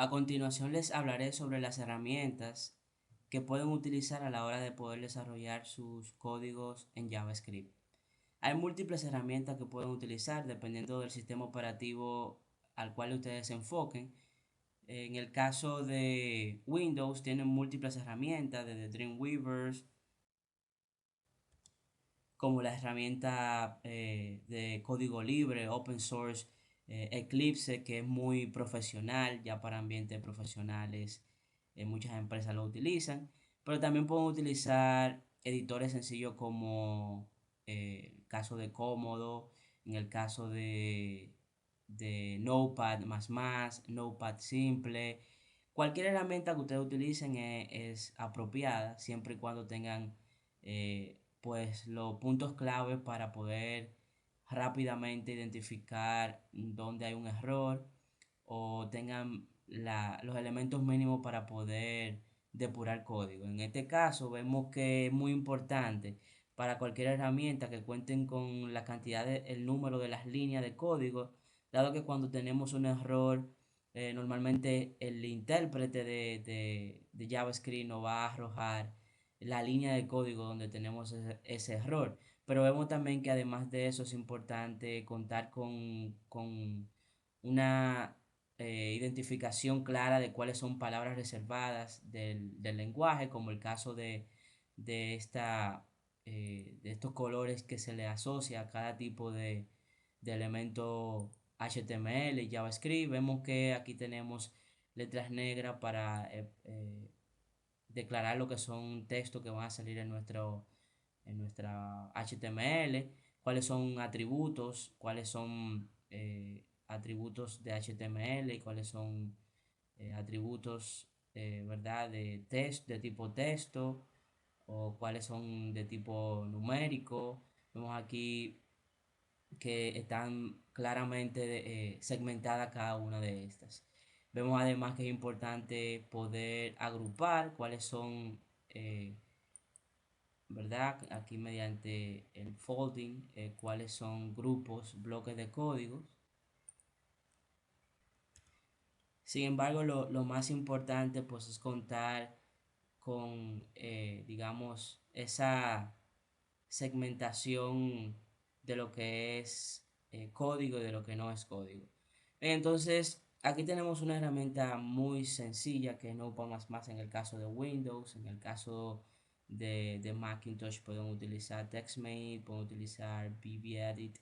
A continuación les hablaré sobre las herramientas que pueden utilizar a la hora de poder desarrollar sus códigos en JavaScript. Hay múltiples herramientas que pueden utilizar dependiendo del sistema operativo al cual ustedes se enfoquen. En el caso de Windows tienen múltiples herramientas desde Dreamweaver, como la herramienta de código libre, open source, Eclipse, que es muy profesional, ya para ambientes profesionales, muchas empresas lo utilizan, pero también pueden utilizar editores sencillos como el caso de Cómodo, en el caso de Notepad++, Notepad simple. Cualquier herramienta que ustedes utilicen es apropiada siempre y cuando tengan pues los puntos clave para poder rápidamente identificar dónde hay un error o tengan los elementos mínimos para poder depurar código. En este caso vemos que es muy importante para cualquier herramienta que cuenten con la cantidad el número de las líneas de código, dado que cuando tenemos un error, normalmente el intérprete de JavaScript nos va a arrojar la línea de código donde tenemos ese error. Pero vemos también que además de eso es importante contar con una identificación clara de cuáles son palabras reservadas del lenguaje, como el caso de, esta, de estos colores que se le asocia a cada tipo de elemento HTML y JavaScript. Vemos que aquí tenemos letras negras para declarar lo que son textos que van a salir en nuestra HTML, cuáles son atributos, cuáles son atributos de HTML y cuáles son atributos, ¿verdad? De tipo texto o cuáles son de tipo numérico. Vemos aquí que están claramente segmentadas cada una de estas. Vemos además que es importante poder agrupar cuáles son, ¿verdad? Aquí mediante el folding, cuáles son grupos, bloques de códigos. Sin embargo, lo más importante pues es contar con, digamos, esa segmentación de lo que es código y de lo que no es código. Entonces, aquí tenemos una herramienta muy sencilla que no pongas más en el caso de Windows, en el caso de Macintosh pueden utilizar TextMate, pueden utilizar BBEdit,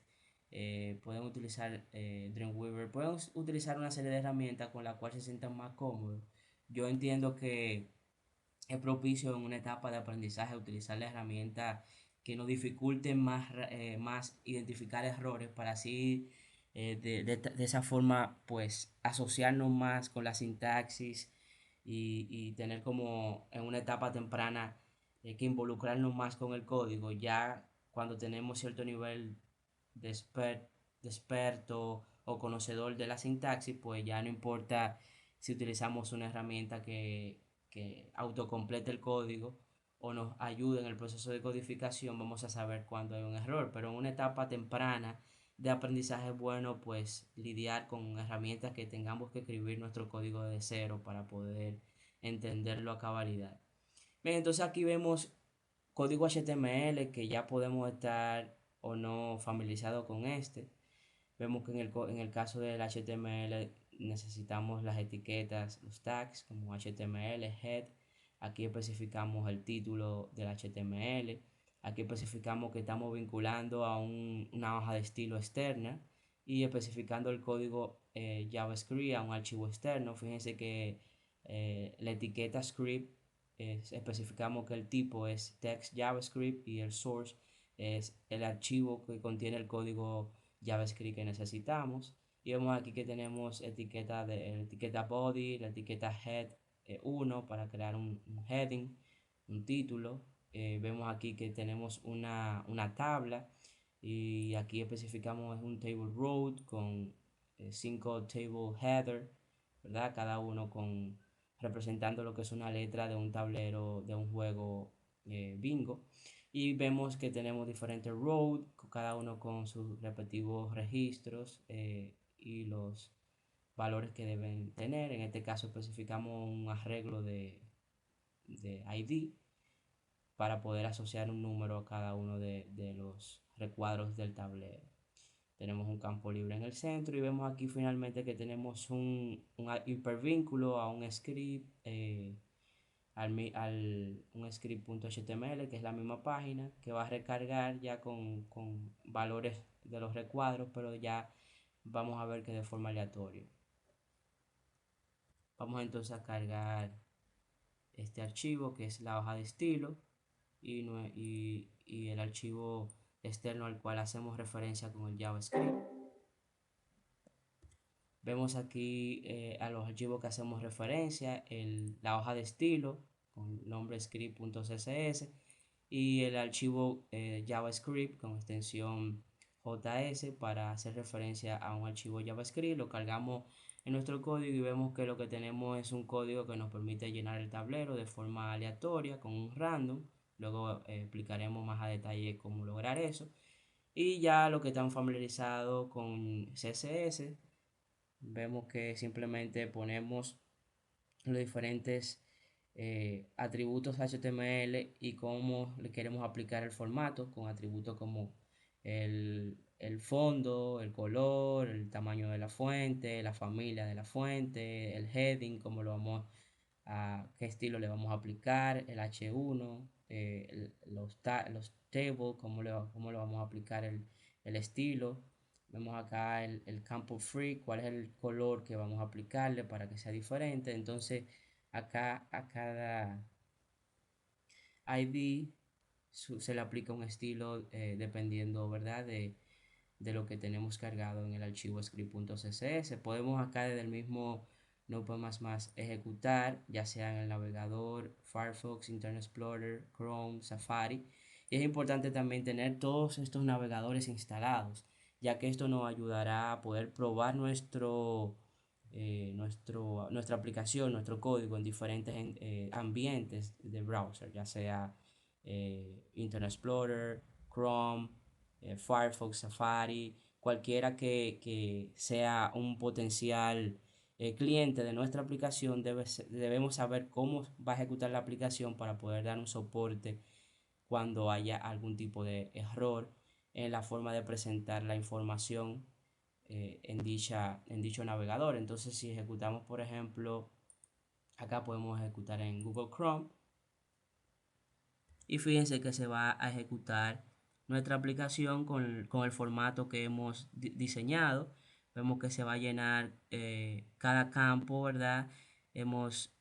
pueden utilizar Dreamweaver, pueden utilizar una serie de herramientas con las cuales se sientan más cómodos. Yo entiendo que es propicio en una etapa de aprendizaje utilizar la herramienta que nos dificulte más identificar errores para así de esa forma pues asociarnos más con la sintaxis y tener como en una etapa temprana que involucrarnos más con el código ya cuando tenemos cierto nivel de, de experto o conocedor de la sintaxis, pues ya no importa si utilizamos una herramienta que autocomplete el código o nos ayude en el proceso de codificación, vamos a saber cuándo hay un error. Pero en una etapa temprana de aprendizaje es bueno pues lidiar con herramientas que tengamos que escribir nuestro código de cero para poder entenderlo a cabalidad. Bien, entonces aquí vemos código HTML que ya podemos estar o no familiarizados con este. Vemos que en el caso del HTML necesitamos las etiquetas, los tags como HTML, head. Aquí especificamos el título del HTML. Aquí especificamos que estamos vinculando a una hoja de estilo externa y especificando el código JavaScript a un archivo externo. Fíjense que la etiqueta script especificamos que el tipo es text JavaScript y el source es el archivo que contiene el código JavaScript que necesitamos. Y vemos aquí que tenemos etiqueta body, la etiqueta head 1 para crear un heading, un título. Vemos aquí que tenemos una tabla y aquí especificamos un table row con 5 table header, ¿verdad? Cada uno representando lo que es una letra de un tablero de un juego bingo. Y vemos que tenemos diferentes rows, cada uno con sus respectivos registros y valores que deben tener. En este caso especificamos un arreglo de ID para poder asociar un número a cada uno de los recuadros del tablero. Tenemos un campo libre en el centro y vemos aquí finalmente que tenemos un hipervínculo a un script, un script.html, que es la misma página, que va a recargar ya con valores de los recuadros, pero ya vamos a ver que de forma aleatoria. Vamos entonces a cargar este archivo que es la hoja de estilo y el archivo externo al cual hacemos referencia con el JavaScript. Vemos aquí a los archivos que hacemos referencia, la hoja de estilo con el nombre script.css y el archivo JavaScript con extensión JS para hacer referencia a un archivo JavaScript. Lo cargamos en nuestro código y vemos que lo que tenemos es un código que nos permite llenar el tablero de forma aleatoria con un random. Luego explicaremos más a detalle cómo lograr eso. Y ya lo que están familiarizados con CSS, vemos que simplemente ponemos los diferentes atributos HTML y cómo le queremos aplicar el formato con atributos como el fondo, el color, el tamaño de la fuente, la familia de la fuente, el heading, cómo lo vamos qué estilo le vamos a aplicar, el H1, los tables, cómo le vamos a aplicar el estilo. Vemos acá el campo free, cuál es el color que vamos a aplicarle para que sea diferente. Entonces, acá a cada ID se le aplica un estilo dependiendo, ¿verdad? De lo que tenemos cargado en el archivo script.css. Podemos acá desde el mismo Notepad++ ejecutar, ya sea en el navegador, Firefox, Internet Explorer, Chrome, Safari. Y es importante también tener todos estos navegadores instalados, ya que esto nos ayudará a poder probar nuestra aplicación, nuestro código en diferentes ambientes de browser, ya sea Internet Explorer, Chrome, Firefox, Safari, cualquiera que sea un potencial cliente de nuestra aplicación, debemos saber cómo va a ejecutar la aplicación para poder dar un soporte cuando haya algún tipo de error en la forma de presentar la información en dicho navegador. Entonces, si ejecutamos, por ejemplo, acá podemos ejecutar en Google Chrome y fíjense que se va a ejecutar nuestra aplicación con el formato que hemos diseñado. Vemos que se va a llenar cada campo, ¿verdad? Hemos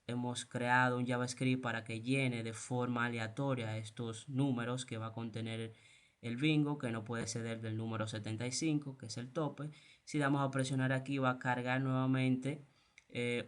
creado un JavaScript para que llene de forma aleatoria estos números que va a contener el bingo, que no puede ceder del número 75, que es el tope. Si damos a presionar aquí, va a cargar nuevamente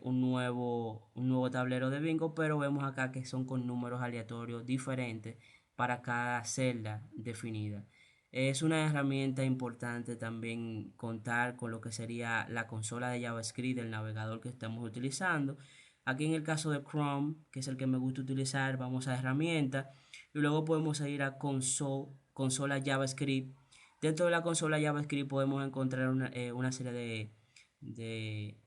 un nuevo tablero de bingo, pero vemos acá que son con números aleatorios diferentes para cada celda definida. Es una herramienta importante también contar con lo que sería la consola de JavaScript del navegador que estamos utilizando. Aquí en el caso de Chrome, que es el que me gusta utilizar, vamos a herramienta y luego podemos ir a consola JavaScript. Dentro de la consola JavaScript podemos encontrar una serie de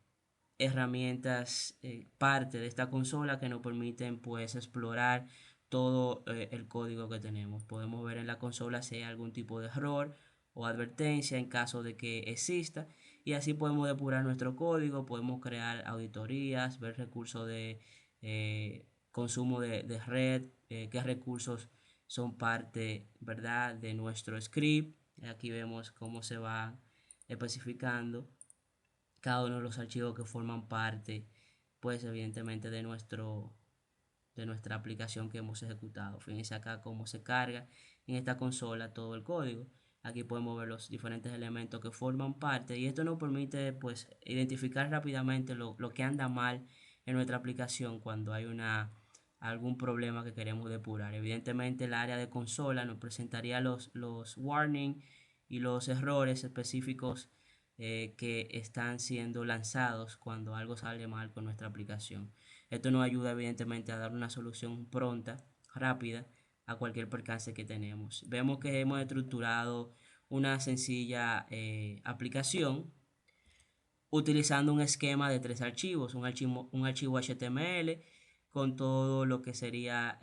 herramientas, parte de esta consola que nos permiten pues explorar todo el código que tenemos. Podemos ver en la consola si hay algún tipo de error o advertencia en caso de que exista y así podemos depurar nuestro código, podemos crear auditorías, ver recursos de consumo de red, qué recursos son parte, ¿verdad?, de nuestro script. Aquí vemos cómo se va especificando cada uno de los archivos que forman parte, pues evidentemente de nuestra aplicación que hemos ejecutado. Fíjense acá cómo se carga en esta consola todo el código. Aquí podemos ver los diferentes elementos que forman parte y esto nos permite pues identificar rápidamente lo que anda mal en nuestra aplicación cuando hay algún problema que queremos depurar. Evidentemente el área de consola nos presentaría los warnings y los errores específicos que están siendo lanzados cuando algo sale mal con nuestra aplicación. Esto nos ayuda evidentemente a dar una solución pronta, rápida, a cualquier percance que tenemos. Vemos que hemos estructurado una sencilla aplicación utilizando un esquema de tres archivos, un archivo HTML con todo lo que sería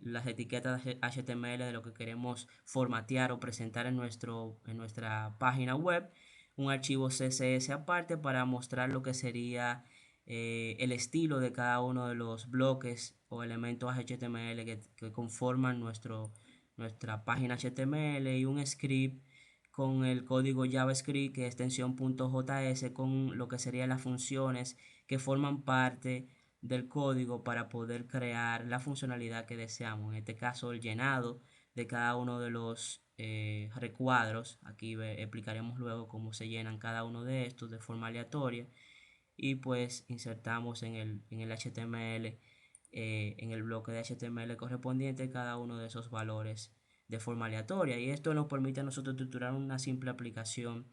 las etiquetas HTML de lo que queremos formatear o presentar en nuestra página web, un archivo CSS aparte para mostrar lo que sería el estilo de cada uno de los bloques o elementos HTML que conforman nuestra página HTML, y un script con el código JavaScript, que es extensión .js, con lo que serían las funciones que forman parte del código para poder crear la funcionalidad que deseamos. En este caso, el llenado de cada uno de los recuadros. Aquí explicaremos luego cómo se llenan cada uno de estos de forma aleatoria. Y pues insertamos en el HTML, en el bloque de HTML correspondiente, cada uno de esos valores de forma aleatoria. Y esto nos permite a nosotros estructurar una simple aplicación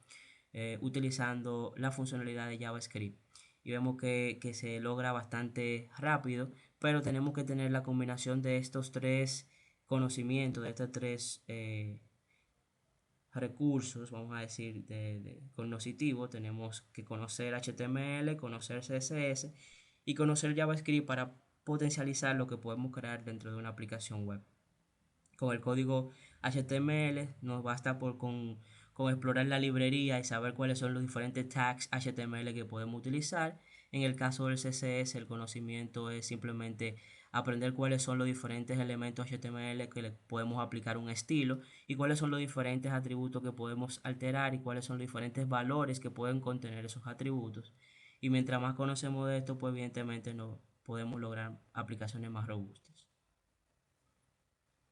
utilizando la funcionalidad de JavaScript. Y vemos que se logra bastante rápido, pero tenemos que tener la combinación de estos tres conocimientos, de estos tres recursos, vamos a decir, de cognoscitivo. Tenemos que conocer HTML, conocer CSS y conocer JavaScript para potencializar lo que podemos crear dentro de una aplicación web. Con el código HTML nos basta con explorar la librería y saber cuáles son los diferentes tags HTML que podemos utilizar. En el caso del CSS, el conocimiento es simplemente aprender cuáles son los diferentes elementos HTML que le podemos aplicar un estilo, y cuáles son los diferentes atributos que podemos alterar, y cuáles son los diferentes valores que pueden contener esos atributos. Y mientras más conocemos de esto, pues evidentemente no podemos lograr aplicaciones más robustas.